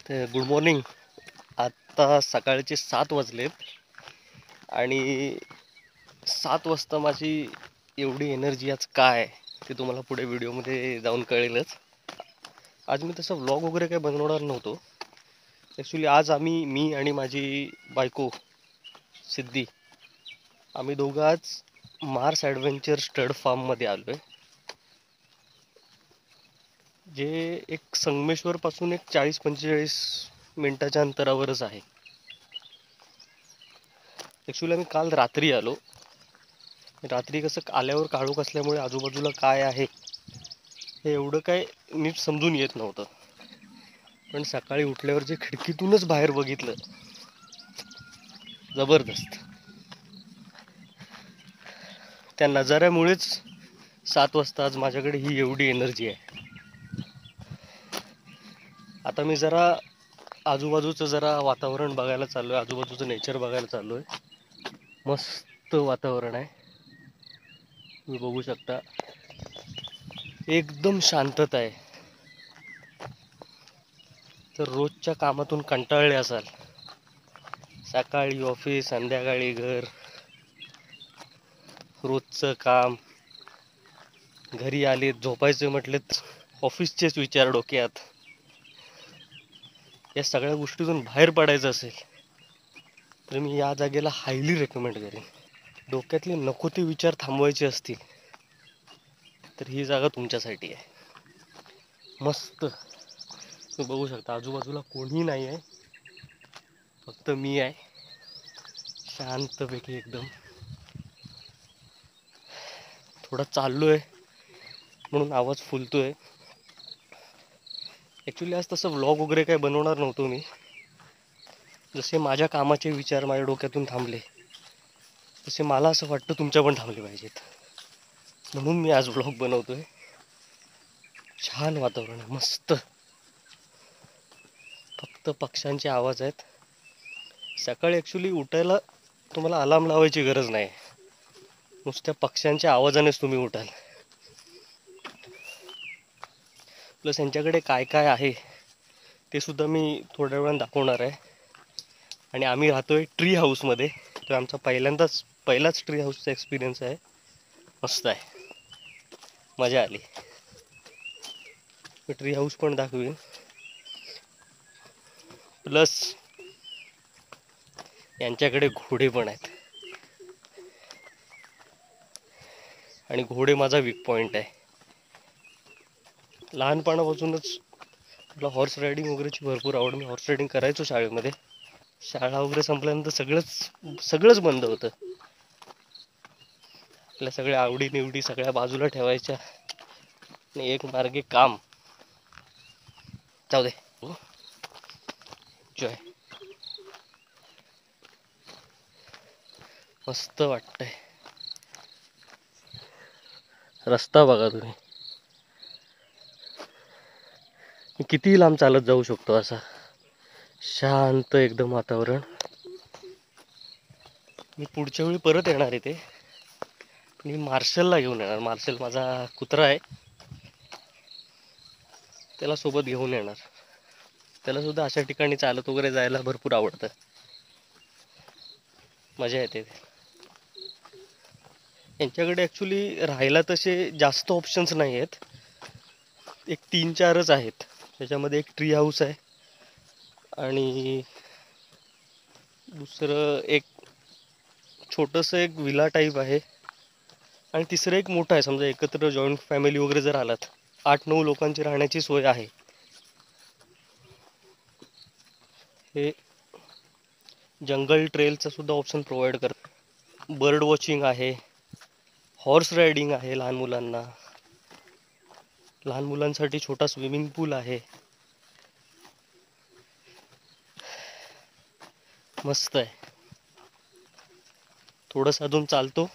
Good morning. आता सकाळचे 7 वाजलेत आणि 7 वाजता माझी एवढी एनर्जी आज काय ते तुम्हाला पुढे व्हिडिओमध्ये जाऊन कळेलच. आज मी तसं व्लॉग वगैरे काही बनवणार नव्हतो. ॲक्च्युली आज मी आणि माझी बायको सिद्धी, आम्ही दोघं आज मार्स ॲडव्हेंचर स्टड फार्ममध्ये आलो आहे, जे एक संगमेश्वरपासून एक 40-45 मिनटाच्या अंतरावरच आहे. ॲक्च्युली आम्ही काल रात्री आलो. रात्री कसं आल्यावर काळोख असल्यामुळे आजूबाजूला काय आहे हे एवढं काय नीट समजून येत नव्हतं. पण सकाळी उठल्यावर जे खिडकीतूनच बाहेर बघितलं, जबरदस्त. त्या नजाऱ्यामुळेच 7 वाजता आज माझ्याकडे ही एवढी एनर्जी आहे. आता मी जरा आजूबाजूचं वातावरण बघायला चाललो आहे, आजूबाजूचं नेचर बघायला चाललो आहे. मस्त वातावरण आहे, तुम्ही बघू शकता. एकदम शांतता आहे. तर रोजच्या कामातून कंटाळले असाल, सकाळी ऑफिस, संध्याकाळी घर, रोजचं काम, घरी आले झोपायचं म्हटलेत ऑफिसचेच विचार डोक्यात, या सगळ्या गोष्टीतून बाहेर पडायचं असेल तर मी या जागेला हायली रेकमेंड करेन. डोक्यातले नको ते विचार थांबवायचे असतील तर ही जागा तुमच्यासाठी आहे. मस्त तुम्ही बघू शकता, आजूबाजूला कोणीही नाही आहे, फक्त मी आहे, शांतपैकी एकदम. थोडा चाललोय म्हणून आवाज फुलतोय. ॲक्च्युली आज तसं व्लॉग वगैरे काय बनवणार नव्हतो मी. जसे माझ्या कामाचे विचार माझ्या डोक्यातून थांबले तसे मला असं वाटतं तुमच्या पण थांबले पाहिजेत, म्हणून मी आज व्लॉग बनवतोय. छान वातावरण आहे, मस्त. फक्त पक्ष्यांचे आवाज आहेत. सकाळी ॲक्च्युली उठायला तुम्हाला अलार्म लावायची गरज नाही, नुसत्या पक्ष्यांच्या आवाजानेच तुम्ही उठाल. प्लस यांच्याकडे काय काय आहे ते सुद्धा मी थोड्या वेळानं दाखवणार आहे. आणि आम्ही राहतोय ट्री हाऊसमध्ये, तो आमचा पहिलाच ट्री हाऊसचा एक्सपिरियन्स आहे. मस्त आहे, मजा आली. मी ट्री हाऊस पण दाखवीन. प्लस यांच्याकडे घोडे पण आहेत, आणि घोडे माझा वीक पॉईंट आहे. लहानपणापासूनच मला हॉर्स रायडिंग वगैरेची भरपूर आवड. मी हॉर्स रायडिंग करायचो शाळेमध्ये. शाळा वगैरे संपल्यानंतर सगळंच बंद होतं. आपल्या सगळ्या आवडीनिवडी सगळ्या बाजूला ठेवायच्या आणि एक मार्गे काम. जाऊ दे, जॉय. मस्त वाटतंय. रस्ता बघा तुम्ही, मी कितीही लांब चालत जाऊ शकतो. असा शांत एकदम वातावरण. मी पुढच्या वेळी परत येणार इथे. मी मार्शलला घेऊन येणार. मार्शल माझा कुत्रा आहे, त्याला सोबत घेऊन येणार. त्याला सुद्धा अशा ठिकाणी चालत वगैरे जायला भरपूर आवडतं, मजा येते. यांच्याकडे ॲक्च्युली राहायला तसे जास्त ऑप्शन्स नाही आहेत, एक 3-4च आहेत. त्याच्यामध्ये एक ट्री हाऊस आहे आणि दुसरं एक छोटंसं एक विला टाईप आहे, आणि तिसरं एक मोठं आहे. समजा एकत्र जॉईंट फॅमिली वगैरे जर आलात, 8-9 लोकांची राहण्याची सोय आहे. हे जंगल ट्रेलचा सुद्धा ऑप्शन प्रोव्हाइड करतं. बर्ड वॉचिंग आहे, हॉर्स रायडिंग आहे लहान मुलांसाठी छोटा स्विमिंग पूल आहे. मस्त आहे. थोडंसं अजून चालतो,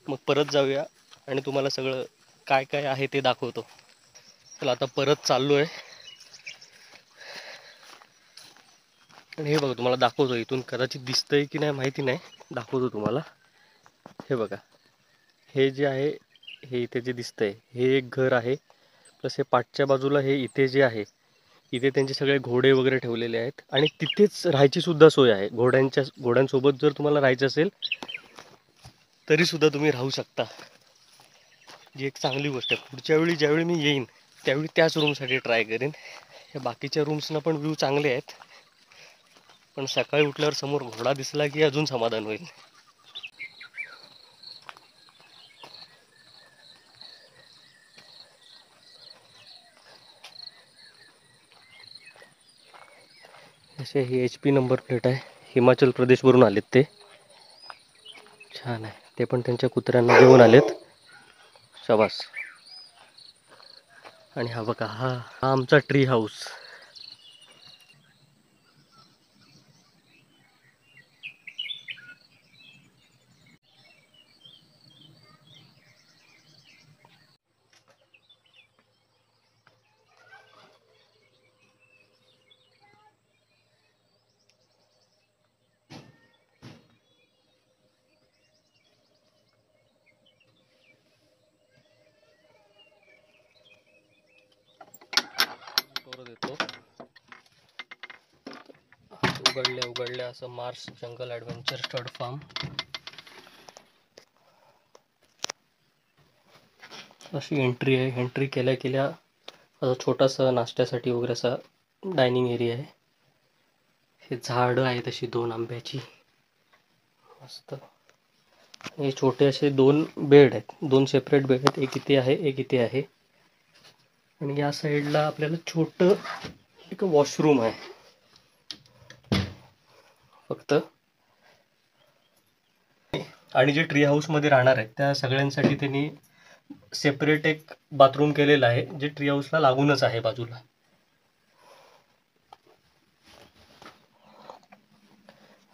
मग परत जाऊया आणि तुम्हाला सगळं काय काय आहे ते दाखवतो. चला, आता परत चाललो आहे. आणि हे बघा, तुम्हाला दाखवतो. इथून कदाचित दिसतंय की नाही माहिती नाही, दाखवतो तुम्हाला. हे बघा, हे जे आहे, हे इथे जे दिसतंय हे एक घर आहे. प्लस हे पाठच्या बाजूला हे इथे जे आहे, इथे त्यांचे सगळे घोडे वगैरे ठेवलेले आहेत आणि तिथेच राहायची सुद्धा सोय आहे. घोड्यांसोबत जर तुम्हाला राहायचं असेल तरी सुद्धा तुम्ही राहू शकता, जी एक चांगली गोष्ट आहे. पुढच्या वेळी ज्यावेळी मी येईन त्यावेळी त्याच रूमसाठी ट्राय करेन. या बाकीच्या रूम्सना पण व्ह्यू चांगले आहेत, पण सकाळी उठल्यावर समोर घोडा दिसला की अजून समाधान होईल. असे ही HP नंबर प्लेट आहे. हिमाचल प्रदेशवरून आलेत ते. छान आहे. ते पण त्यांच्या कुत्र्यांना घेऊन आलेत. शाबास. आणि हा बघा, हा आमचा ट्री हाऊस. देतो उघडल्या असं मार्स जंगल ॲडव्हेंचर स्टड फार्म. अशी एंट्री आहे. एंट्री केल्या केल्या असा छोटासा नाश्त्यासाठी वगैरे असा डायनिंग एरिया आहे. हे झाडं आहेत अशी 2 आंब्याची, मस्त. हे छोटे असे 2 बेड आहेत, 2 सेपरेट बेड आहेत. एक इथे आहे, एक इथे आहे. आणि या साईडला आपल्याला छोटं एक वॉशरूम आहे फक्त. आणि जे ट्री हाऊसमध्ये राहणार आहेत त्या सगळ्यांसाठी त्यांनी सेपरेट एक बाथरूम केलेलं आहे, जे ट्री हाऊसला लागूनच आहे बाजूला.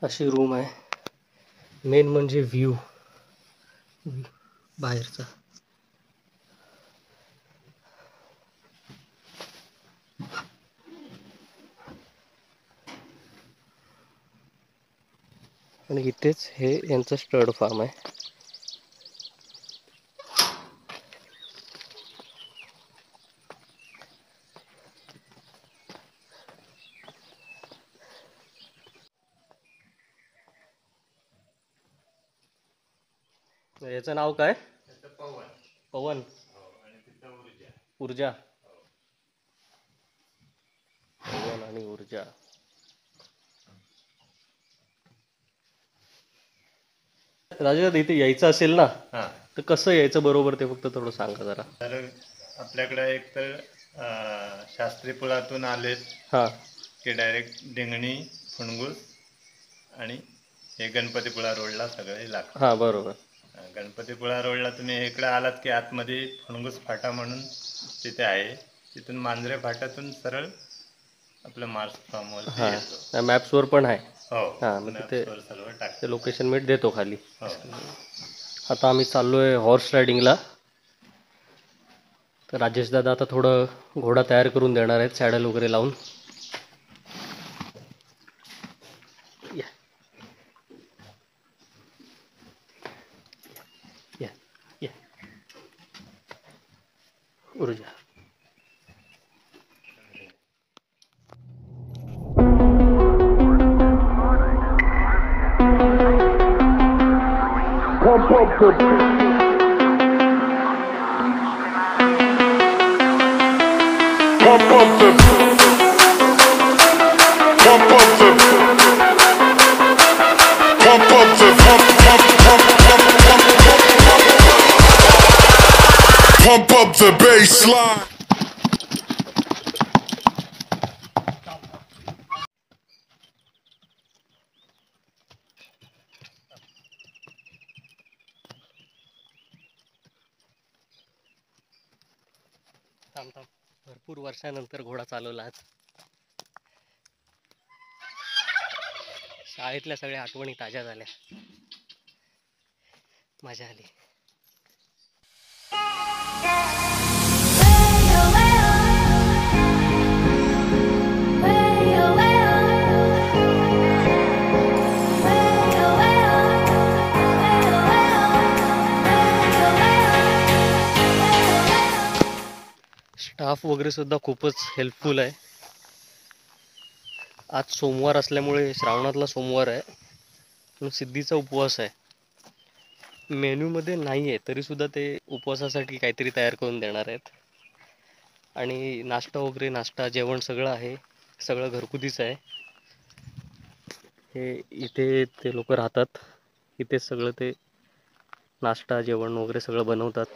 अशी रूम आहे. मेन म्हणजे व्ह्यू बाहेरचा. आणि इथेच हे यांचं स्टड फार्म आहे. याचं नाव काय? पवन. ऊर्जा. पवन आणि ऊर्जा. राजा, इथे यायचं असेल ना तर कसं यायचं बरोबर ते फक्त थोडं सांगा जरा. तर आपल्याकडे एक तर शास्त्री पुलातून आलेत की डायरेक्ट डिंगणी, फुणगूस आणि हे गणपतीपुळा रोडला सगळे लागतात. हां बरोबर. गणपतीपुळा रोडला तुम्ही इकडे आलात की आतमध्ये फुणगूस फाटा म्हणून तिथे आहे. तिथून मांजरे फाट्यातून सरळ आपलं मार्स फार्मवर येतो. मॅप्सवर पण आहे. हो, हां, मग तिथे सर्व टाक. ते लोकेशन मी देतो खाली. हो. आता आम्ही चाललोय हॉर्स रायडिंगला. तर राजेश दादा आता थोडं घोडा तयार करून देणार आहेत सॅडल वगैरे लावून. या या या ऊर्जा. Pump up the baseline. भरपूर वर्षानंतर घोडा चालवला आज. शाळेतल्या सगळ्या आठवणी ताज्या झाल्या. मजा आली. स्टाफ वगैरे सुद्धा खूपच हेल्पफुल आहे. आज सोमवार असल्यामुळे श्रावणातला सोमवार आहे म्हणून सिद्धीचा उपवास आहे. मेन्यूमध्ये नाही आहे तरीसुद्धा ते उपवासासाठी काहीतरी तयार करून देणार आहेत. आणि नाश्ता वगैरे, नाश्ता जेवण सगळं आहे, सगळं घरगुतीच आहे. हे इथे ते लोक राहतात, इथेच सगळं ते नाश्ता जेवण वगैरे सगळं बनवतात.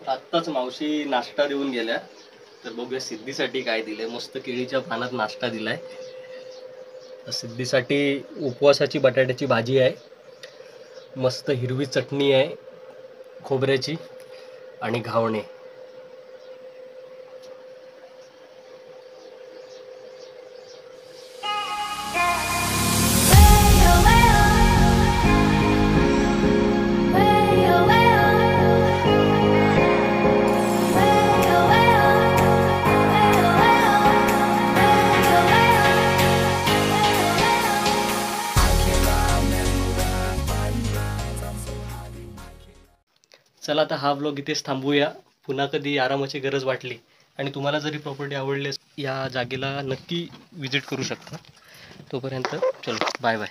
आत्ताच मावशी नाश्ता देऊन गेल्या, तर बघूया सिद्धीसाठी काय दिलंय. मस्त केळीच्या पानात नाश्ता दिलाय. सिद्धीसाठी उपवासाची बटाट्याची भाजी आहे, मस्त हिरवी चटणी आहे खोबऱ्याची आणि घावणे. चला आता हा व्लॉग इथेच थांबूया. पुन्हा कधी आरामाची गरज वाटली आणि तुम्हाला जरी प्रॉपर्टी आवडली या जागेला नक्की विजिट करू शकता. तोपर्यंत चलो बाय बाय.